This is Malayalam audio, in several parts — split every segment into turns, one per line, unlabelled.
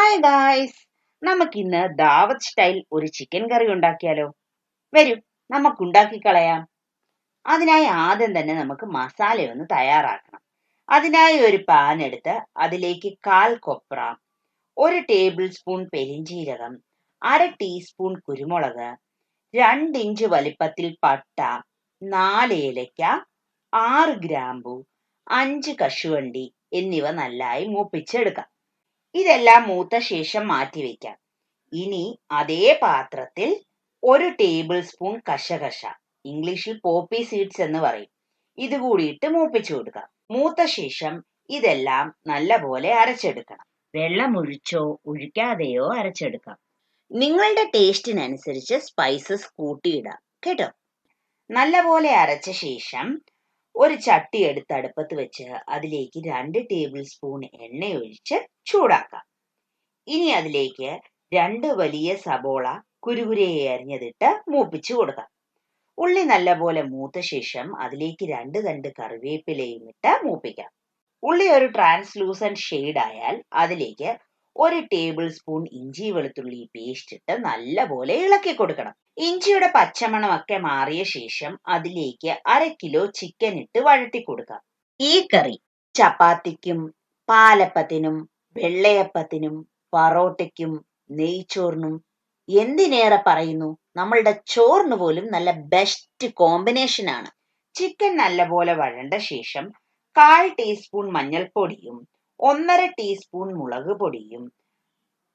ഹായ് ഗായ്സ്, നമുക്കിന്ന് ദാവത്ത് സ്റ്റൈൽ ഒരു ചിക്കൻ കറി ഉണ്ടാക്കിയാലോ? വരൂ, നമുക്ക് ഉണ്ടാക്കി കളയാം. അതിനായി ആദ്യം തന്നെ നമുക്ക് മസാലയൊന്ന് തയ്യാറാക്കണം. അതിനായി ഒരു പാൻ എടുത്ത് അതിലേക്ക് 1/4 കൊപ്ര, 1 ടേബിൾ സ്പൂൺ പെരിഞ്ജീരകം, 1/2 ടീസ്പൂൺ കുരുമുളക്, 2 ഇഞ്ച് വലിപ്പത്തിൽ പട്ട, 4 ഏലക്ക, 6 ഗ്രാമ്പു, 5 കശുവണ്ടി എന്നിവ നന്നായി മൂപ്പിച്ചെടുക്കാം. ഇതെല്ലാം മൂത്ത ശേഷം മാറ്റിവെക്കാം. ഇനി അതേ പാത്രത്തിൽ 1 ടേബിൾ സ്പൂൺ കശകശ, ഇംഗ്ലീഷിൽ പോപ്പി സീഡ്സ് എന്ന് പറയും, ഇത് കൂടിയിട്ട് മൂപ്പിച്ചു കൊടുക്കാം. മൂത്ത ശേഷം ഇതെല്ലാം നല്ലപോലെ അരച്ചെടുക്കണം. വെള്ളം ഒഴിച്ചോ ഒഴിക്കാതെയോ അരച്ചെടുക്കാം. നിങ്ങളുടെ ടേസ്റ്റിനനുസരിച്ച് സ്പൈസസ് കൂട്ടിയിടാം കേട്ടോ. നല്ലപോലെ അരച്ച ശേഷം ഒരു ചട്ടി എടുത്ത് അടുപ്പത്ത് വെച്ച് അതിലേക്ക് 2 ടേബിൾ സ്പൂൺ എണ്ണയൊഴിച്ച് ചൂടാക്കാം. ഇനി അതിലേക്ക് 2 വലിയ സബോള കുരുകുരയെ അരിഞ്ഞതിട്ട് മൂപ്പിച്ചു കൊടുക്കാം. ഉള്ളി നല്ലപോലെ മൂത്ത ശേഷം അതിലേക്ക് 2 തണ്ട് കറിവേപ്പിലയും ഇട്ട് മൂപ്പിക്കാം. ഉള്ളി ഒരു ട്രാൻസ്ലൂസന്റ് ഷെയ്ഡ് ആയാൽ അതിലേക്ക് 1 ടേബിൾ സ്പൂൺ ഇഞ്ചി വെളുത്തുള്ളി പേസ്റ്റ് ഇട്ട് നല്ലപോലെ ഇളക്കി കൊടുക്കണം. ഇഞ്ചിയുടെ പച്ചമണമൊക്കെ മാറിയ ശേഷം അതിലേക്ക് 1/2 കിലോ ചിക്കൻ ഇട്ട് വഴറ്റി കൊടുക്കാം. ഈ കറി ചപ്പാത്തിക്കും പാലപ്പത്തിനും വെള്ളയപ്പത്തിനും പറോട്ടയ്ക്കും നെയ്ച്ചോറിനും എന്തിനേറെ പറയുന്നു, നമ്മളുടെ ചോറിന് പോലും നല്ല ബെസ്റ്റ് കോമ്പിനേഷൻ ആണ്. ചിക്കൻ നല്ലപോലെ വഴണ്ട ശേഷം 1/4 ടീസ്പൂൺ മഞ്ഞൾപ്പൊടിയും 1/2 ടീസ്പൂൺ മുളക് പൊടിയും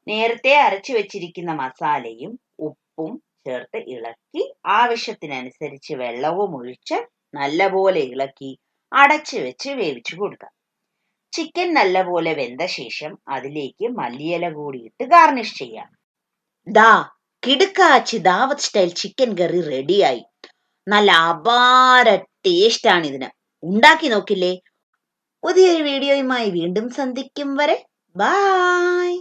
നേരത്തെ അരച്ചു വെച്ചിരിക്കുന്ന മസാലയും ഉപ്പും ചേർത്ത് ഇളക്കി ആവശ്യത്തിനനുസരിച്ച് വെള്ളവും ഒഴിച്ച് നല്ലപോലെ ഇളക്കി അടച്ചു വെച്ച് വേവിച്ചു കൊടുക്കാം. ചിക്കൻ നല്ലപോലെ വെന്ത ശേഷം അതിലേക്ക് മല്ലിയില കൂടി ഇട്ട് ഗാർണിഷ് ചെയ്യാം. ദാ കിടുക്കാച്ചി ദാവത്ത് സ്റ്റൈൽ ചിക്കൻ കറി റെഡിയായി. നല്ല അപാര ടേസ്റ്റ് ആണ് ഇതിന്. ഉണ്ടാക്കി നോക്കില്ലേ? പുതിയൊരു വീഡിയോയുമായി വീണ്ടും സന്ധിക്കും വരെ ബൈ.